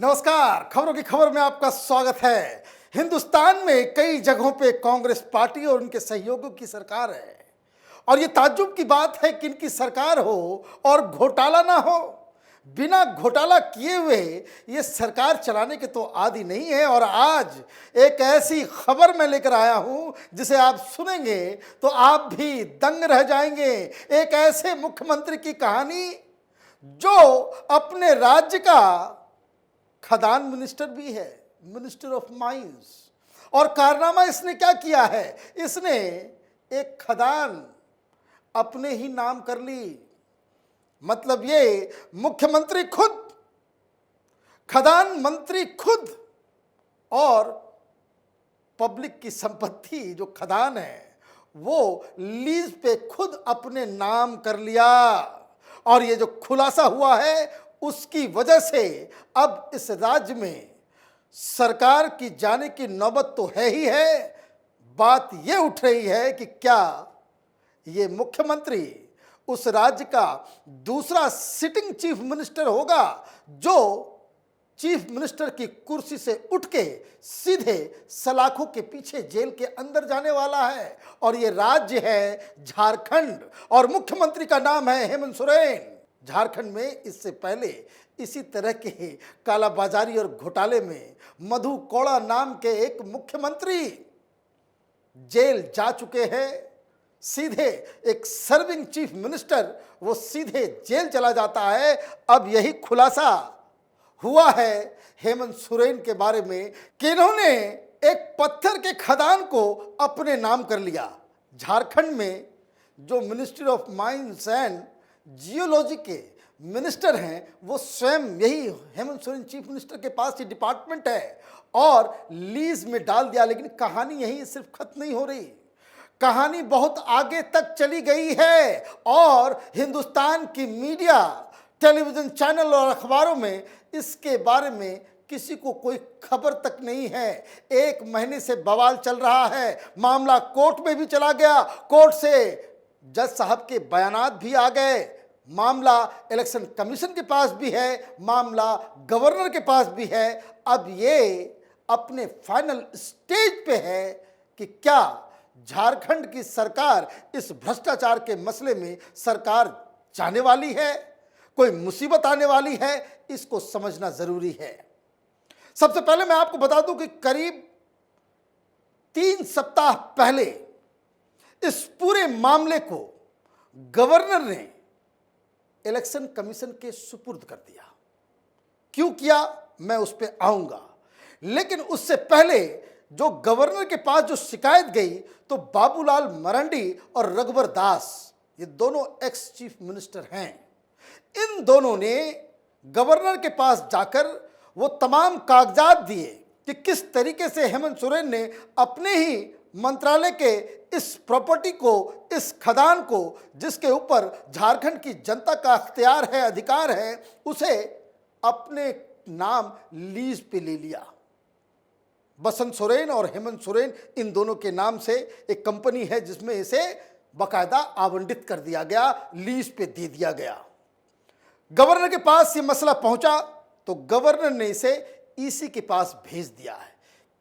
नमस्कार, खबरों की खबर में आपका स्वागत है। हिंदुस्तान में कई जगहों पे कांग्रेस पार्टी और उनके सहयोगियों की सरकार है और ये ताज्जुब की बात है कि इनकी सरकार हो और घोटाला ना हो। बिना घोटाला किए हुए ये सरकार चलाने के तो आदी नहीं है। और आज एक ऐसी खबर मैं लेकर आया हूं जिसे आप सुनेंगे तो आप भी दंग रह जाएंगे। एक ऐसे मुख्यमंत्री की कहानी जो अपने राज्य का खदान मिनिस्टर भी है, मिनिस्टर ऑफ माइंस। और कारनामा इसने क्या किया है, इसने एक खदान अपने ही नाम कर ली। मतलब ये मुख्यमंत्री खुद, खदान मंत्री खुद और पब्लिक की संपत्ति जो खदान है वो लीज पे खुद अपने नाम कर लिया। और ये जो खुलासा हुआ है उसकी वजह से अब इस राज्य में सरकार की जाने की नौबत तो है ही है। बात ये उठ रही है कि क्या ये मुख्यमंत्री उस राज्य का दूसरा सिटिंग चीफ मिनिस्टर होगा जो चीफ मिनिस्टर की कुर्सी से उठ के सीधे सलाखों के पीछे जेल के अंदर जाने वाला है। और ये राज्य है झारखंड और मुख्यमंत्री का नाम है हेमंत सोरेन। झारखंड में इससे पहले इसी तरह के कालाबाजारी और घोटाले में मधु कोड़ा नाम के एक मुख्यमंत्री जेल जा चुके हैं। सीधे एक सर्विंग चीफ मिनिस्टर वो सीधे जेल चला जाता है। अब यही खुलासा हुआ है हेमंत सोरेन के बारे में कि इन्होंने एक पत्थर के खदान को अपने नाम कर लिया। झारखंड में जो ministry of mines and geology के मिनिस्टर हैं वो स्वयं यही हेमंत सोरेन चीफ मिनिस्टर के पास ये डिपार्टमेंट है और लीज में डाल दिया। लेकिन कहानी यही सिर्फ खत्म नहीं हो रही, कहानी बहुत आगे तक चली गई है और हिंदुस्तान की मीडिया, टेलीविजन चैनल और अखबारों में इसके बारे में किसी को कोई खबर तक नहीं है। एक महीने से बवाल चल रहा है, मामला कोर्ट में भी चला गया, कोर्ट से जज साहब के बयानात भी आ गए, मामला इलेक्शन कमीशन के पास भी है, मामला गवर्नर के पास भी है। अब ये अपने फाइनल स्टेज पे है कि क्या झारखंड की सरकार इस भ्रष्टाचार के मसले में सरकार जाने वाली है, कोई मुसीबत आने वाली है, इसको समझना जरूरी है। सबसे पहले मैं आपको बता दूं कि करीब 3 सप्ताह पहले इस पूरे मामले को गवर्नर ने इलेक्शन कमीशन के सुपुर्द कर दिया। क्यों किया मैं उस पर आऊंगा, लेकिन उससे पहले जो गवर्नर के पास जो शिकायत गई तो बाबूलाल मरांडी और रघुवर दास, ये दोनों एक्स चीफ मिनिस्टर हैं, इन दोनों ने गवर्नर के पास जाकर वो तमाम कागजात दिए कि किस तरीके से हेमंत सोरेन ने अपने ही मंत्रालय के इस प्रॉपर्टी को, इस खदान को, जिसके ऊपर झारखंड की जनता का अख्तियार है, अधिकार है, उसे अपने नाम लीज पे ले लिया। बसंत सोरेन और हेमंत सोरेन इन दोनों के नाम से एक कंपनी है जिसमें इसे बाकायदा आवंटित कर दिया गया, लीज पे दे दिया गया। गवर्नर के पास ये मसला पहुंचा तो गवर्नर ने इसे ईसी के पास भेज दिया है।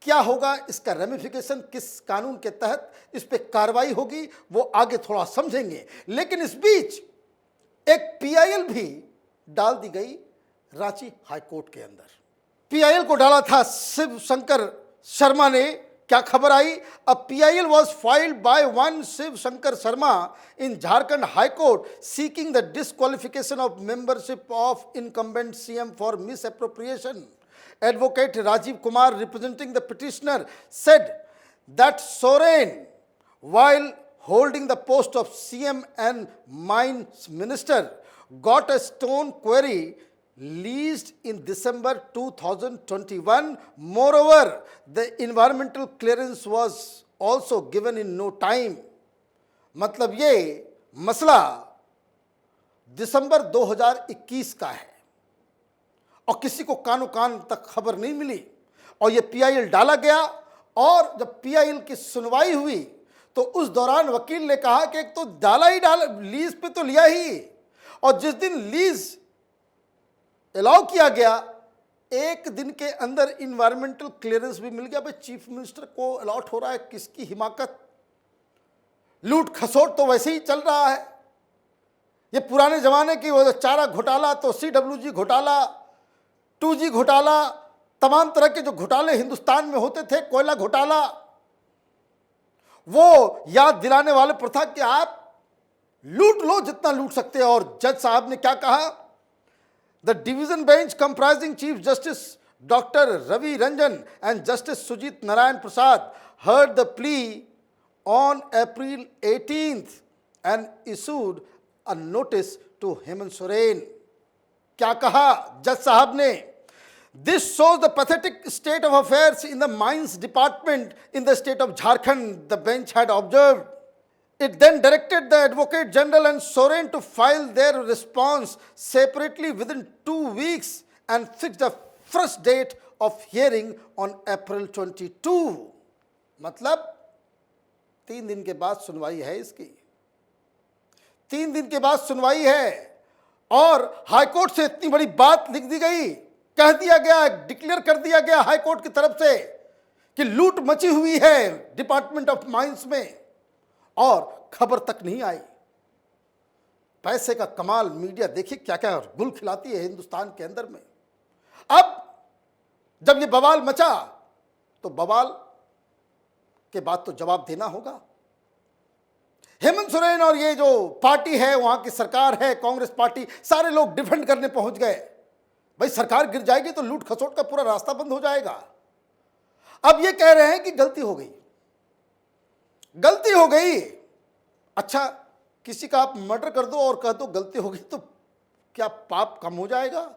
क्या होगा इसका रेमिफिकेशन, किस कानून के तहत इस पे कार्रवाई होगी, वो आगे थोड़ा समझेंगे। लेकिन इस बीच एक पीआईएल भी डाल दी गई रांची हाईकोर्ट के अंदर। पीआईएल को डाला था शिव शंकर शर्मा ने। क्या खबर आई, a PIL was filed by one Shiv Shankar Sharma in Jharkhand high court seeking the disqualification of membership of incumbent CM for misappropriation. Advocate Rajiv Kumar, representing the petitioner, said that Soren, while holding the post of CM and Mines Minister, got a stone quarry leased in December 2021. Moreover, the environmental clearance was also given in no time. मतलब ये मसला दिसंबर 2021 का है और किसी को कानो कान तक खबर नहीं मिली और ये पीआईएल डाला गया। और जब पीआईएल की सुनवाई हुई तो उस दौरान वकील ने कहा कि एक तो डाला, लीज पे तो लिया ही, और जिस दिन लीज अलाउ किया गया एक दिन के अंदर इन्वायरमेंटल क्लियरेंस भी मिल गया। भाई चीफ मिनिस्टर को अलॉट हो रहा है, किसकी हिमाकत। लूट खसोट तो वैसे ही चल रहा है। ये पुराने जमाने की वो चारा घोटाला, तो CWG घोटाला, 2G घोटाला, तमाम तरह के जो घोटाले हिंदुस्तान में होते थे, कोयला घोटाला, वो याद दिलाने वाले प्रथा कि आप लूट लो जितना लूट सकते हैं। और जज साहब ने क्या कहा? The division bench comprising chief justice doctor Ravi Ranjan and justice Sujit Narayan Prasad heard the plea on April 18th and issued a notice to Hemant Soren. क्या कहा जज साहब ने? This shows the pathetic state of affairs in the mines department in the state of Jharkhand, the bench had observed. It then directed the Advocate General and Soren to file their response separately within 2 weeks and fixed the first date of hearing on April 22. मतलब 3 दिन के बाद सुनवाई है इसकी। 3 दिन के बाद सुनवाई है और हाईकोर्ट से इतनी बड़ी बात लिख दी गई, कह दिया गया, डिक्लेयर कर दिया गया हाईकोर्ट की तरफ से कि लूट मची हुई है डिपार्टमेंट ऑफ माइंस में, और खबर तक नहीं आई। पैसे का कमाल, मीडिया देखिए क्या क्या गुल खिलाती है हिंदुस्तान के अंदर में। अब जब ये बवाल मचा तो बवाल के बाद तो जवाब देना होगा। हेमंत सोरेन और ये जो पार्टी है, वहां की सरकार है कांग्रेस पार्टी, सारे लोग डिफेंड करने पहुंच गए। भाई सरकार गिर जाएगी तो लूट खसोट का पूरा रास्ता बंद हो जाएगा। अब ये कह रहे हैं कि गलती हो गई, गलती हो गई। अच्छा, किसी का आप मर्डर कर दो और कह दो गलती हो गई, तो क्या पाप कम हो जाएगा?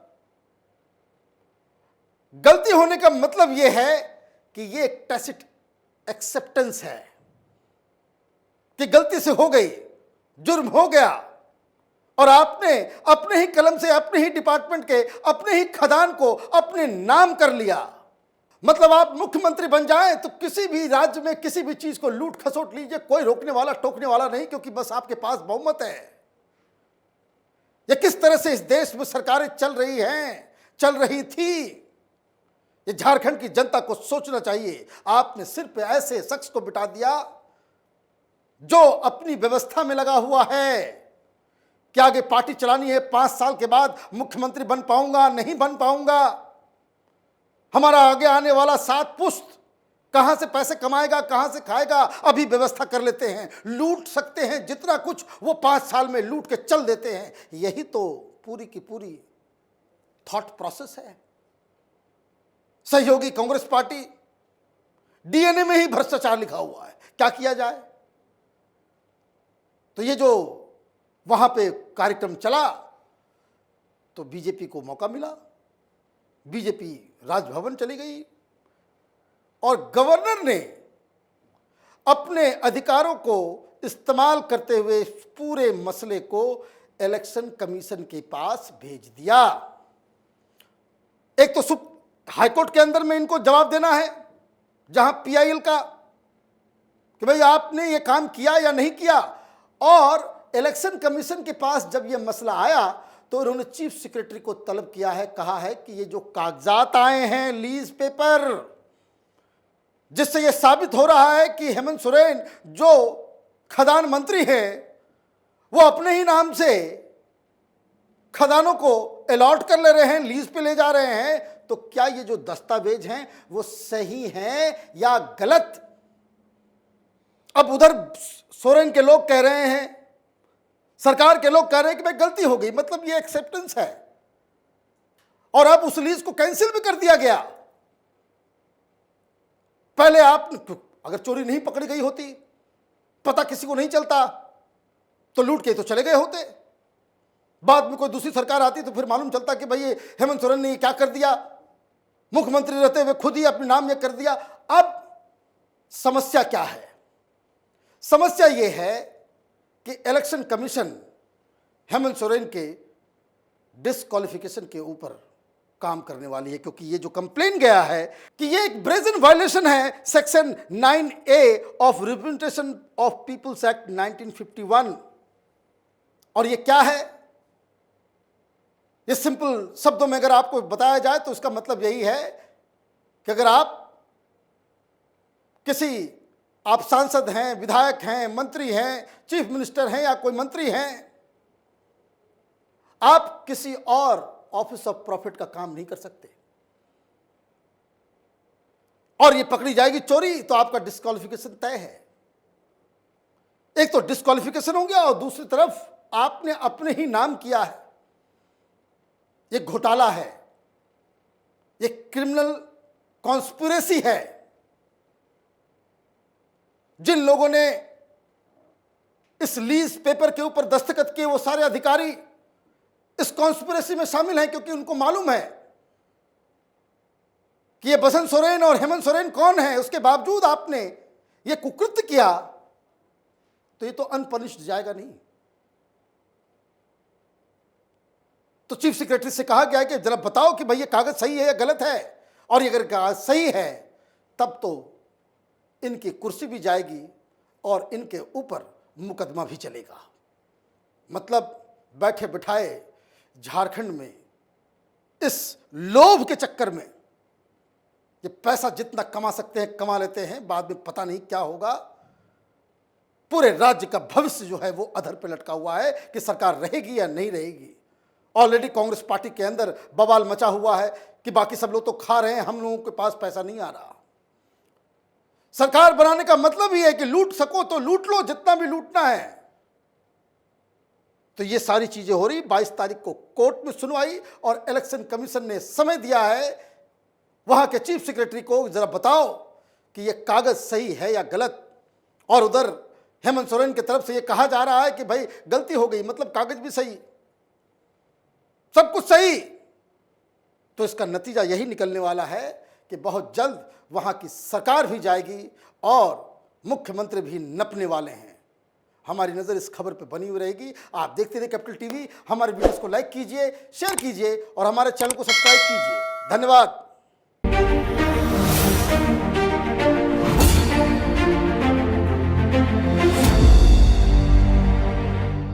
गलती होने का मतलब यह है कि ये एक टैसिट एक्सेप्टेंस है कि गलती से हो गई, जुर्म हो गया, और आपने अपने ही कलम से, अपने ही डिपार्टमेंट के, अपने ही खदान को अपने नाम कर लिया। मतलब आप मुख्यमंत्री बन जाएं तो किसी भी राज्य में किसी भी चीज को लूट खसोट लीजिए, कोई रोकने वाला टोकने वाला नहीं, क्योंकि बस आपके पास बहुमत है। ये किस तरह से इस देश में सरकारें चल रही हैं, चल रही थी, ये झारखंड की जनता को सोचना चाहिए। आपने सिर्फ ऐसे शख्स को बिठा दिया जो अपनी व्यवस्था में लगा हुआ है कि आगे पार्टी चलानी है, 5 साल के बाद मुख्यमंत्री बन पाऊंगा, नहीं बन पाऊंगा, हमारा आगे आने वाला 7 पुश्त कहां से पैसे कमाएगा, कहां से खाएगा, अभी व्यवस्था कर लेते हैं, लूट सकते हैं जितना कुछ वो 5 साल में लूट के चल देते हैं। यही तो पूरी की पूरी थॉट प्रोसेस है। सहयोगी कांग्रेस पार्टी, डीएनए में ही भ्रष्टाचार लिखा हुआ है, क्या किया जाए? तो ये जो वहां पे कार्यक्रम चला तो बीजेपी को मौका मिला, बीजेपी राजभवन चली गई और गवर्नर ने अपने अधिकारों को इस्तेमाल करते हुए पूरे मसले को इलेक्शन कमीशन के पास भेज दिया। एक तो हाईकोर्ट के अंदर में इनको जवाब देना है, जहां पीआईएल का कि भाई आपने ये काम किया या नहीं किया, और इलेक्शन कमीशन के पास जब ये मसला आया तो उन्होंने चीफ सेक्रेटरी को तलब किया है, कहा है कि ये जो कागजात आए हैं, लीज पेपर, जिससे ये साबित हो रहा है कि हेमंत सोरेन जो खदान मंत्री हैं वो अपने ही नाम से खदानों को अलॉट कर ले रहे हैं, लीज पे ले जा रहे हैं, तो क्या ये जो दस्तावेज हैं वो सही हैं या गलत? अब उधर सोरेन के लोग कह रहे हैं, सरकार के लोग कह रहे हैं कि भाई गलती हो गई, मतलब ये एक्सेप्टेंस है, और अब उस लीज को कैंसिल भी कर दिया गया। पहले आप अगर चोरी नहीं पकड़ी गई होती, पता किसी को नहीं चलता, तो लूट के तो चले गए होते। बाद में कोई दूसरी सरकार आती तो फिर मालूम चलता कि भाई ये हेमंत सोरेन ने क्या कर दिया, मुख्यमंत्री रहते हुए खुद ही अपने नाम में कर दिया। अब समस्या क्या है? समस्या ये है कि इलेक्शन कमीशन हेमंत सोरेन के डिस्क्वालिफिकेशन के ऊपर काम करने वाली है, क्योंकि ये जो कंप्लेन गया है कि ये एक ब्रेजन वायलेशन है section 9A of representation of people's act 1951। और ये क्या है? इस सिंपल शब्दों में अगर आपको बताया जाए तो इसका मतलब यही है कि अगर आप सांसद हैं, विधायक हैं, मंत्री हैं, चीफ मिनिस्टर हैं या कोई मंत्री हैं, आप किसी और ऑफिस ऑफ प्रॉफिट का काम नहीं कर सकते और ये पकड़ी जाएगी चोरी तो आपका डिस्क्वालिफिकेशन तय है। एक तो डिस्क्वालिफिकेशन हो गया और दूसरी तरफ आपने अपने ही नाम किया है। ये घोटाला है, ये क्रिमिनल कॉन्स्पिरेसी है। जिन लोगों ने इस लीज पेपर के ऊपर दस्तखत किए वो सारे अधिकारी इस कॉन्स्पिरेसी में शामिल हैं, क्योंकि उनको मालूम है कि ये बसंत सोरेन और हेमंत सोरेन कौन है। उसके बावजूद आपने ये कुकृत्य किया तो ये तो अनपनिश्ड जाएगा नहीं। तो चीफ सेक्रेटरी से कहा गया है कि जरा बताओ कि भाई ये कागज सही है या गलत है, और ये अगर कागज सही है तब तो इनकी कुर्सी भी जाएगी और इनके ऊपर मुकदमा भी चलेगा। मतलब बैठे बिठाए झारखंड में इस लोभ के चक्कर में ये पैसा जितना कमा सकते हैं कमा लेते हैं, बाद में पता नहीं क्या होगा। पूरे राज्य का भविष्य जो है वो अधर पे लटका हुआ है कि सरकार रहेगी या नहीं रहेगी। ऑलरेडी कांग्रेस पार्टी के अंदर बवाल मचा हुआ है कि बाकी सब लोग तो खा रहे हैं, हम लोगों के पास पैसा नहीं आ रहा। सरकार बनाने का मतलब ही है कि लूट सको तो लूट लो, जितना भी लूटना है। तो ये सारी चीजें हो रही। 22 तारीख को कोर्ट में सुनवाई और इलेक्शन कमीशन ने समय दिया है वहां के चीफ सेक्रेटरी को, जरा बताओ कि ये कागज सही है या गलत। और उधर हेमंत सोरेन की तरफ से ये कहा जा रहा है कि भाई गलती हो गई, मतलब कागज भी सही, सब कुछ सही। तो इसका नतीजा यही निकलने वाला है कि बहुत जल्द वहां की सरकार भी जाएगी और मुख्यमंत्री भी नपने वाले हैं। हमारी नजर इस खबर पे बनी हुई रहेगी। आप देखते रहिए कैपिटल टीवी। हमारे वीडियोस को लाइक कीजिए, शेयर कीजिए और हमारे चैनल को सब्सक्राइब कीजिए। धन्यवाद।